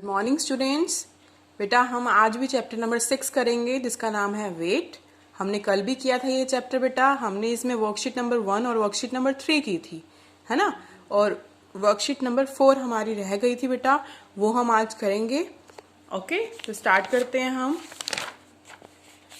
Good morning students. बेटा हम आज भी चैप्टर नंबर 6 करेंगे जिसका नाम है वेट। हमने कल भी किया था ये चैप्टर बेटा। हमने इसमें वर्कशीट नंबर 1 और वर्कशीट नंबर 3 की थी, है ना। और वर्कशीट नंबर 4 हमारी रह गई थी बेटा, वो हम आज करेंगे। ओके, तो स्टार्ट करते हैं हम।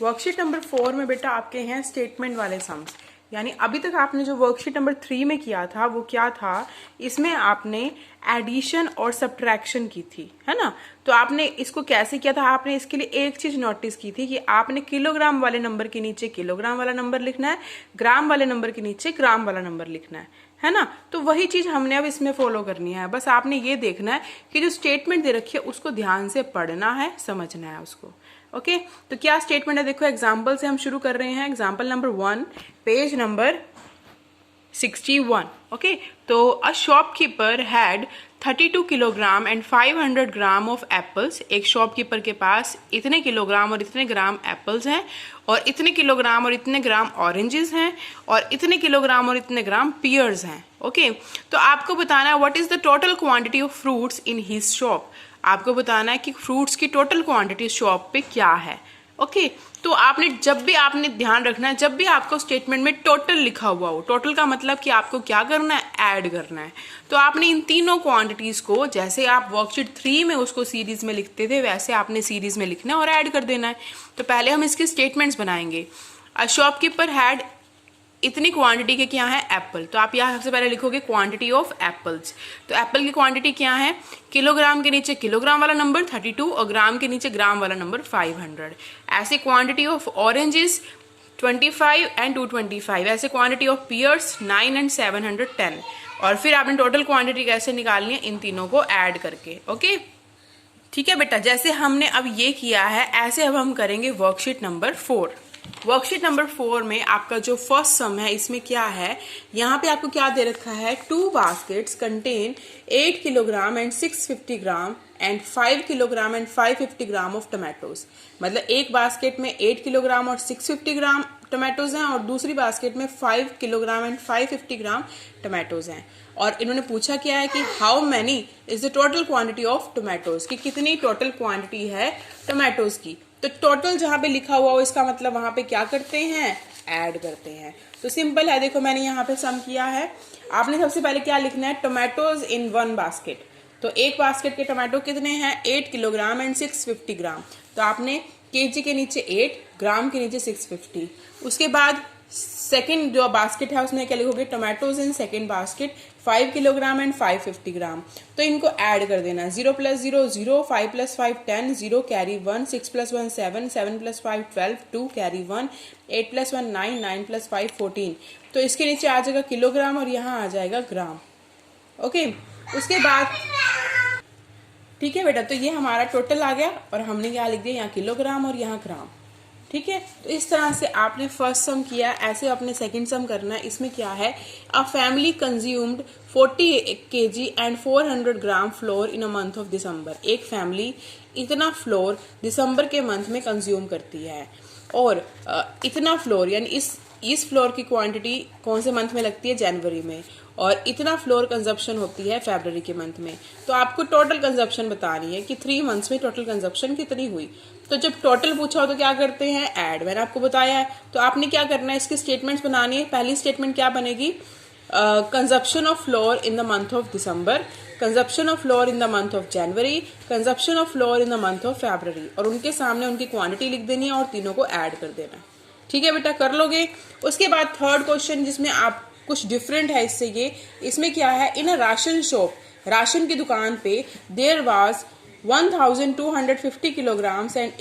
वर्कशीट नंबर 4 में बेटा आपके हैं स्टेटमेंट वाले सम्स। यानी अभी तक आपने जो वर्कशीट नंबर 3 में किया था वो क्या था, इसमें आपने एडिशन और सब्ट्रैक्शन की थी, है ना। तो आपने इसको कैसे किया था, आपने इसके लिए एक चीज नोटिस की थी कि आपने किलोग्राम वाले नंबर के नीचे किलोग्राम वाला नंबर लिखना है, ग्राम वाले नंबर के नीचे ग्राम वाला नंबर लिखना है ना। तो वही चीज हमने अब इसमें फॉलो करनी है। बस आपने ये देखना है कि जो स्टेटमेंट दे रखी है उसको ध्यान से पढ़ना है, समझना है उसको। ओके, तो क्या स्टेटमेंट है देखो, एग्जाम्पल से हम शुरू कर रहे हैं। Example number 1, page number 61। Okay, तो a shopkeeper had 32 kilogram and 500 gram of apples. एक शॉपकीपर के पास इतने किलोग्राम और इतने ग्राम एप्पल्स हैं, और इतने किलोग्राम और इतने ग्राम ऑरेंजेस हैं, और इतने किलोग्राम और इतने ग्राम पियर्स हैं। ओके, तो आपको बताना है what is the total quantity of fruits in his shop. आपको बताना है कि फ्रूट्स की टोटल क्वांटिटी शॉप पे क्या है। ओके, तो आपने जब भी आपने ध्यान रखना है, जब भी आपको स्टेटमेंट में टोटल लिखा हुआ हो, टोटल का मतलब कि आपको क्या करना है, ऐड करना है। तो आपने इन तीनों क्वांटिटीज को, जैसे आप वर्कशीट 3 में उसको सीरीज में लिखते थे, वैसे आपने सीरीज में लिखना है और ऐड कर देना है। तो पहले हम इसके स्टेटमेंट्स बनाएंगे। अ शॉपकीपर हैड इतनी क्वांटिटी के क्या है, एप्पल। तो आप यहाँ सबसे पहले लिखोगे क्वांटिटी ऑफ एप्पल्स। तो एप्पल की क्वांटिटी क्या है, किलोग्राम के नीचे किलोग्राम वाला नंबर 32 और ग्राम के नीचे ग्राम वाला नंबर 500। ऐसे क्वांटिटी ऑफ ऑरेंजेस 25 एंड 225। ऐसे क्वांटिटी ऑफ पियर्स 9 एंड 710। और फिर आपने टोटल क्वांटिटी कैसे निकालनी है, इन तीनों को ऐड करके। ओके, ठीक है बेटा। जैसे हमने अब ये किया है, ऐसे अब हम करेंगे वर्कशीट नंबर 4। वर्कशीट नंबर 4 में आपका जो फर्स्ट सम है, इसमें क्या है, यहाँ पे आपको क्या दे रखा है, 2 baskets contain 8 kilogram and 650 gram and 5 kilogram and 550 gram of tomatoes. मतलब एक बास्केट में 8 किलोग्राम और 650 ग्राम टमाटोज हैं, और दूसरी बास्केट में 5 किलोग्राम एंड 550 ग्राम टमाटोज हैं। और इन्होंने पूछा क्या है कि how many is the total quantity of tomatoes, कि कितनी टोटल क्वांटिटी है टोमेटोज की। तो टोटल जहां पे लिखा हुआ हो, इसका मतलब वहां पे क्या करते हैं, ऐड करते हैं। तो सिंपल है, देखो मैंने यहाँ पे सम किया है। आपने सबसे पहले क्या लिखना है, टोमेटोज इन 1 बास्केट। तो एक बास्केट के टोमेटो कितने हैं, 8 किलोग्राम एंड 650 ग्राम। तो आपने केजी के नीचे 8, ग्राम के नीचे 650। उसके बाद सेकंड जो बास्केट है उसमें क्या लिखोगे, tomatoes in second basket 5 kilogram and 550 ग्राम। तो इनको ऐड कर देना, 0 + 0 0, 5 + 5 10, 0 कैरी 1, 6 + 1 7, 7 + 5 12, 2 कैरी 1, 8 + 1 9, 9 + 5 14। तो इसके नीचे आ जाएगा किलोग्राम और यहाँ आ जाएगा ग्राम। ओके, उसके बाद ठीक है बेटा, तो ये हमारा टोटल आ गया, और हमने क्या लिख दिया, यहाँ किलोग्राम और यहाँ ग्राम। ठीक है, तो इस तरह से आपने फर्स्ट सम किया। ऐसे अपने सेकंड सम करना है। इसमें क्या है, a family consumed 40 kg and 400 gram floor in a month of December. एक फैमिली इतना फ्लोर दिसंबर के मंथ में कंज्यूम करती है, और इतना फ्लोर यानी इस फ्लोर की क्वांटिटी कौन से मंथ में लगती है, जनवरी में, और इतना फ्लोर कंजप्शन होती है फरवरी के मंथ में। तो आपको टोटल कंजप्शन बतानी है कि 3 मंथ्स में टोटल कंजप्शन कितनी हुई। तो जब टोटल पूछा हो तो क्या करते हैं, ऐड। मैंने आपको बताया है। तो आपने क्या करना है, इसकी स्टेटमेंट्स बनानी है। पहली स्टेटमेंट क्या बनेगी, consumption of floor in the month of December, consumption of floor in the month of January, consumption of floor in the month of February, और उनके सामने उनकी क्वांटिटी लिख देनी है और तीनों को ऐड कर देना है। ठीक है बेटा, कर लोगे। उसके बाद थर्ड क्वेश्चन, जिसमें आप कुछ डिफरेंट है इससे ये, इसमें क्या है, in a ration shop, ration की दुकान पे there was 1250 kilograms and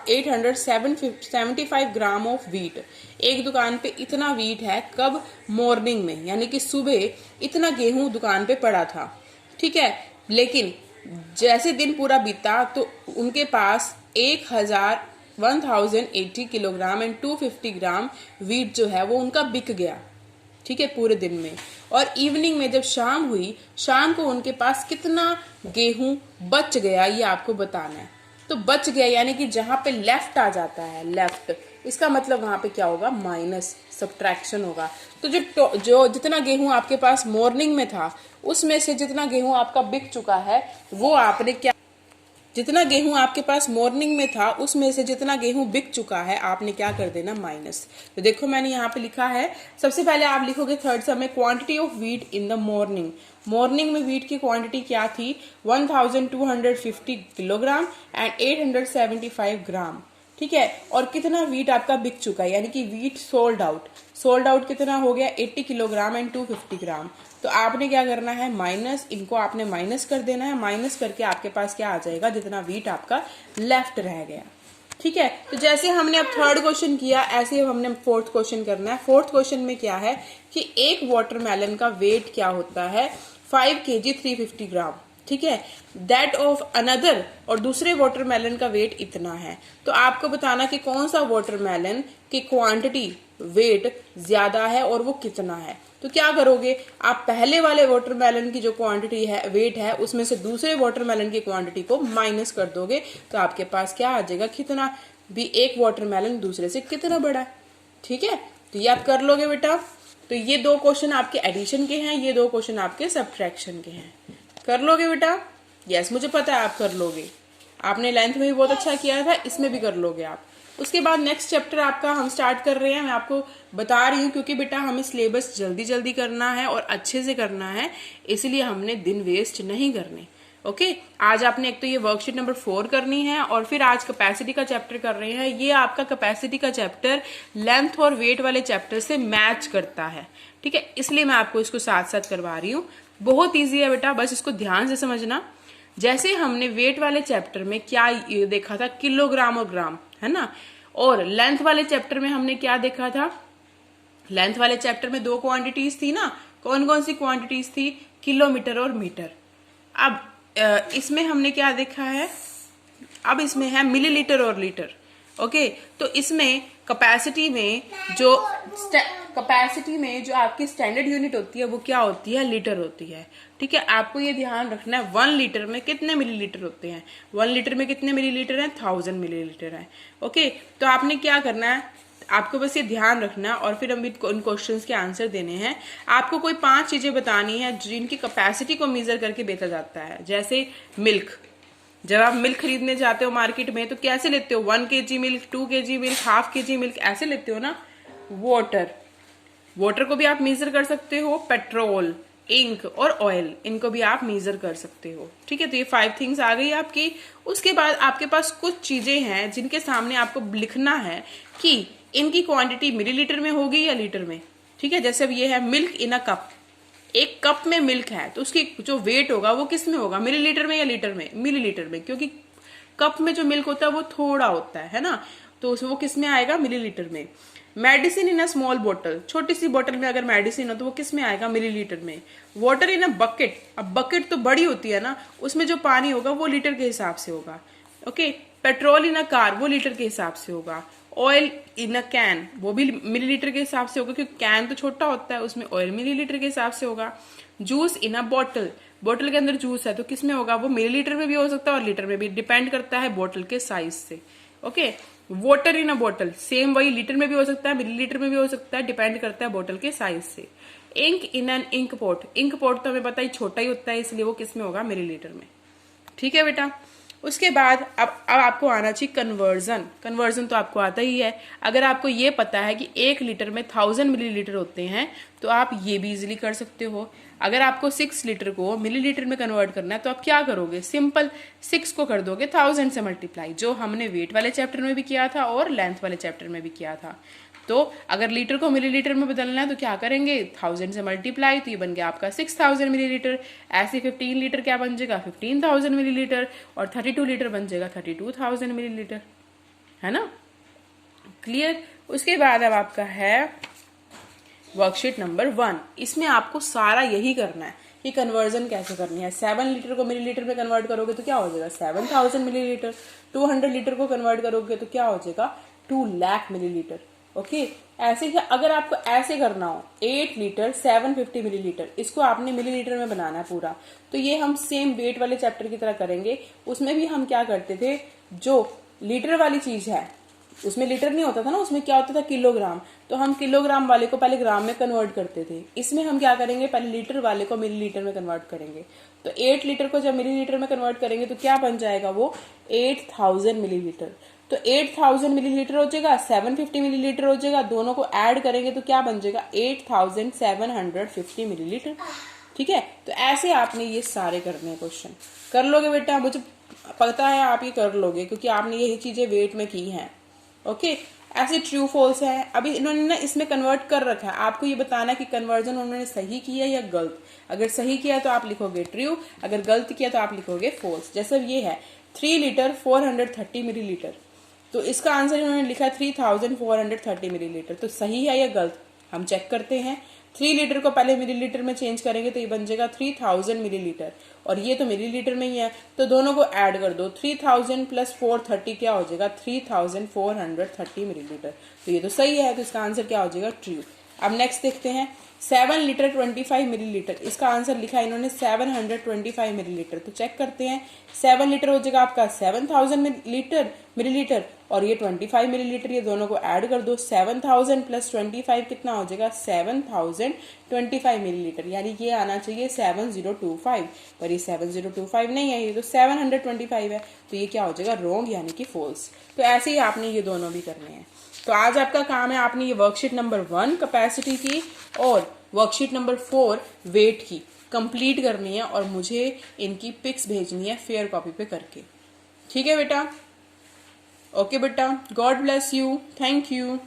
875 gram of wheat. एक दुकान पे इतना व्हीट है, कब, मॉर्निंग में, यानी कि सुबह इतना गेहूं दुकान पे पड़ा था। ठीक है, लेकिन जैसे दिन पूरा बीता तो उनके पास 1080 किलोग्राम एंड 250 ग्राम व्हीट जो है वो उनका बिक गया। ठीक है, पूरे दिन में। और इवनिंग में जब शाम हुई, शाम को उनके पास कितना गेहूं बच गया, ये आपको बताना है। तो बच गया यानी कि जहां पे लेफ्ट आ जाता है, लेफ्ट, इसका मतलब वहां पे क्या होगा, माइनस, सब्ट्रैक्शन होगा। तो जो जितना गेहूं आपके पास मॉर्निंग में था, उसमें से जितना गेहूं आपका बिक चुका है, वो आपने क्या जितना गेहूं आपके पास मॉर्निंग में था उसमें से जितना गेहूं बिक चुका है आपने क्या कर देना माइनस। तो देखो मैंने यहाँ पे लिखा है, सबसे पहले आप लिखोगे थर्ड सम में quantity of wheat in the morning. Morning में व्हीट की क्वांटिटी क्या थी 1250 किलोग्राम एंड 875 ग्राम, ठीक है। और कितना व्हीट आपका बिक चुका है, यानी कि व्हीट सोल्ड आउट कितना हो गया 80 किलोग्राम एंड 250 ग्राम। तो आपने क्या करना है माइनस, इनको आपने माइनस कर देना है, माइनस करके आपके पास क्या आ जाएगा जितना व्हीट आपका लेफ्ट रह गया, ठीक है। तो जैसे हमने अब थर्ड क्वेश्चन किया ऐसे ही हमने फोर्थ क्वेश्चन करना है। फोर्थ क्वेश्चन में क्या है कि एक वाटरमेलन का वेट क्या होता है 5 kg 350 ग्राम, ठीक है। दैट ऑफ अनदर, और दूसरे वाटरमेलन का वेट इतना है। तो आपको बताना कि कौन सा वाटरमेलन की क्वांटिटी वेट ज्यादा है और वो कितना है। तो क्या करोगे आप पहले वाले वाटरमेलन की जो क्वांटिटी है वेट है उसमें से दूसरे वाटरमेलन की क्वांटिटी को माइनस कर दोगे तो आपके पास क्या आ जाएगा कितना भी एक वाटरमेलन दूसरे से कितना बड़ा है, ठीक है। तो ये आप कर लोगे बेटा। तो ये दो क्वेश्चन आपके एडिशन के हैं, ये दो क्वेश्चन आपके सब्ट्रैक्शन के हैं। कर लोगे बेटा? यस, मुझे पता है आप कर लोगे। आपने 11th में भी बहुत अच्छा किया था, इसमें भी कर लोगे आप। उसके बाद नेक्स्ट चैप्टर आपका हम स्टार्ट कर रहे हैं, मैं आपको बता रही हूँ क्योंकि बेटा हमें सिलेबस जल्दी जल्दी करना है और अच्छे से करना है, इसलिए हमने दिन वेस्ट नहीं करने। ओके, आज आपने एक तो ये वर्कशीट नंबर 4 करनी है और फिर आज कैपेसिटी का चैप्टर कर रहे हैं। ये आपका कैपेसिटी का चैप्टर लेंथ और वेट वाले चैप्टर से मैच करता है, ठीक है, इसलिए मैं आपको इसको साथ साथ करवा रही हूँ। बहुत ईजी है बेटा, बस इसको ध्यान से समझना। जैसे हमने वेट वाले चैप्टर में क्या देखा था किलोग्राम और ग्राम, है ना, और लेंथ वाले चैप्टर में हमने क्या देखा था, लेंथ वाले चैप्टर में 2 क्वांटिटीज थी ना, कौन कौन सी क्वांटिटीज थी किलोमीटर और मीटर। अब इसमें हमने क्या देखा है, अब इसमें है मिलीलीटर और लीटर। ओके, तो इसमें कैपेसिटी में जो आपकी स्टैंडर्ड यूनिट होती है वो क्या होती है लीटर होती है, ठीक है। आपको ये ध्यान रखना है 1 लीटर में कितने मिलीलीटर होते हैं, 1 लीटर में कितने मिलीलीटर हैं 1000 मिलीलीटर है। ओके, तो आपने क्या करना है, आपको बस ये ध्यान रखना और फिर हम इन क्वेश्चंस के आंसर देने हैं। आपको कोई 5 चीजें बतानी है जिनकी कैपेसिटी को मेजर करके बेचा जाता है। जैसे मिल्क, जब आप मिल्क खरीदने जाते हो मार्केट में तो कैसे लेते हो 1 kg milk, 2 kg milk, half kg milk, ऐसे लेते हो ना। वाटर को भी आप मेजर कर सकते हो, पेट्रोल, इंक और ऑयल, इनको भी आप मेजर कर सकते हो, ठीक है। तो ये 5 थिंग्स आ गई आपकी। उसके बाद आपके पास कुछ चीजें हैं जिनके सामने आपको लिखना है कि इनकी क्वांटिटी मिलीलीटर में होगी या लीटर में, ठीक है। जैसे अब ये है मिल्क इन अ कप, एक कप में मिल्क है तो उसकी जो वेट होगा वो किस में होगा, मिलीलीटर में या लीटर में, मिलीलीटर में, क्योंकि कप में जो मिल्क होता है वो थोड़ा होता है ना, तो वो किस में आएगा मिलीलीटर में। मेडिसिन इन अ स्मॉल बोतल, छोटी सी बोतल में अगर मेडिसिन हो तो वो किस में आएगा मिलीलीटर में। वाटर इन अ बकेट, अब बकेट तो बड़ी होती है ना, उसमें जो पानी होगा वो लीटर के हिसाब से होगा। Okay, petrol in a car वो लीटर के हिसाब से होगा। ऑयल इन अ कैन वो भी मिलीलीटर के हिसाब से होगा क्योंकि कैन तो छोटा होता है, उसमें ऑयल मिलीलीटर के हिसाब से होगा। जूस इन अ बॉटल, बोतल के अंदर जूस है तो किस में होगा, वो मिलीलीटर में भी हो सकता है और लीटर में भी, डिपेंड करता है बोतल के साइज से। ओके, वाटर इन अ बोतल सेम वही लीटर में भी हो सकता है, मिलीलीटर में भी हो सकता है, डिपेंड करता है बोतल के साइज से। Ink in an ink pot, ink pot तो हमें पता ही छोटा ही होता है इसलिए वो किस में होगा मिलीलीटर में, ठीक है बेटा। उसके बाद अब आपको आना चाहिए कन्वर्जन तो आपको आता ही है। अगर आपको ये पता है कि 1 लीटर में 1000 मिलीलीटर होते हैं तो आप ये भी इजीली कर सकते हो। अगर आपको 6 लीटर को मिलीलीटर में कन्वर्ट करना है तो आप क्या करोगे, सिंपल 6 को कर दोगे 1000 से मल्टीप्लाई, जो हमने वेट वाले चैप्टर में भी किया था और लेंथ वाले चैप्टर में भी किया था। तो अगर लीटर को मिलीलीटर में बदलना है तो क्या करेंगे 1000 से मल्टीप्लाई, तो ये बन गया आपका 6000 मिलीलीटर। ऐसे 15 लीटर क्या बन जाएगा 15000 मिलीलीटर और 32 लीटर बन जाएगा 32000 मिलीलीटर, है ना, क्लियर। उसके बाद अब आपका है वर्कशीट नंबर 1, इसमें आपको सारा यही करना है कि कन्वर्जन कैसे करनी है। 7 लीटर को मिलीलीटर में कन्वर्ट करोगे तो क्या हो जाएगा 7000 मिलीलीटर, 200 लीटर को कन्वर्ट करोगे तो क्या हो जाएगा 2 लाख मिलीलीटर। ओके, ऐसे ही अगर आपको ऐसे करना हो 8 लीटर 750 मिलीलीटर, इसको आपने मिलीलीटर में बनाना है पूरा, तो ये हम सेम वेट वाले चैप्टर की तरह करेंगे। उसमें भी हम क्या करते थे, जो लीटर वाली चीज है उसमें लीटर नहीं होता था ना, उसमें क्या होता था किलोग्राम, तो हम किलोग्राम वाले को पहले ग्राम में कन्वर्ट करते थे। इसमें हम क्या करेंगे, पहले लीटर वाले को मिलीलीटर में कन्वर्ट करेंगे। तो 8 लीटर को जब मिलीलीटर में कन्वर्ट करेंगे तो क्या बन जाएगा, वो 8000 मिलीलीटर। तो 8000 मिलीलीटर हो जाएगा, 750 मिलीलीटर हो जाएगा, दोनों को ऐड करेंगे तो क्या बन जाएगा, 8750 मिलीलीटर। ठीक है, तो ऐसे आपने ये सारे करने हैं क्वेश्चन। कर लोगे बेटा, मुझे पता है आप ये कर लोगे, क्योंकि आपने यही चीजें वेट में की हैं। ओके, ऐसे ट्रू फॉल्स है। अभी इन्होंने ना इसमें कन्वर्ट कर रखा है, आपको ये बताना कि कन्वर्जन उन्होंने सही किया या गलत। अगर सही किया तो आप लिखोगे ट्रू, अगर गलत किया तो आप लिखोगे फॉल्स। जैसे ये है 3 लीटर 430 मिलीलीटर, तो इसका आंसर इन्होंने लिखा 3430 मिलीलीटर, तो सही है या गलत, हम चेक करते हैं। 3 लीटर को पहले मिलीलीटर में चेंज करेंगे तो ये बन जाएगा 3000 मिलीलीटर, और ये तो मिलीलीटर में ही है, तो दोनों को ऐड कर दो। 3000 प्लस 430 क्या हो जाएगा, 3430 मिलीलीटर, तो ये तो सही है, तो इसका आंसर क्या हो जाएगा, ट्रू। अब नेक्स्ट देखते हैं 7 लीटर 25 मिलीलीटर, इसका आंसर लिखा है इन्होंने 725 मिलीलीटर, तो चेक करते हैं। 7 लीटर हो जाएगा आपका 7000 मिलीलीटर, और ये 25 मिलीलीटर, ये दोनों को ऐड कर दो। 7000 प्लस 25 कितना हो जाएगा, 7025 मिलीलीटर, यानी ये आना चाहिए 7025, पर ये 7025 नहीं है, ये तो 725 है, तो ये क्या हो जाएगा, रॉन्ग, यानी कि फॉल्स। तो ऐसे ही आपने ये दोनों भी करने हैं। तो आज आपका काम है, आपने ये वर्कशीट नंबर 1 कैपेसिटी की और वर्कशीट नंबर 4 वेट की कंप्लीट करनी है, और मुझे इनकी पिक्स भेजनी है फेयर कॉपी पे करके। ठीक है बेटा, ओके बेटा, God bless you, thank you.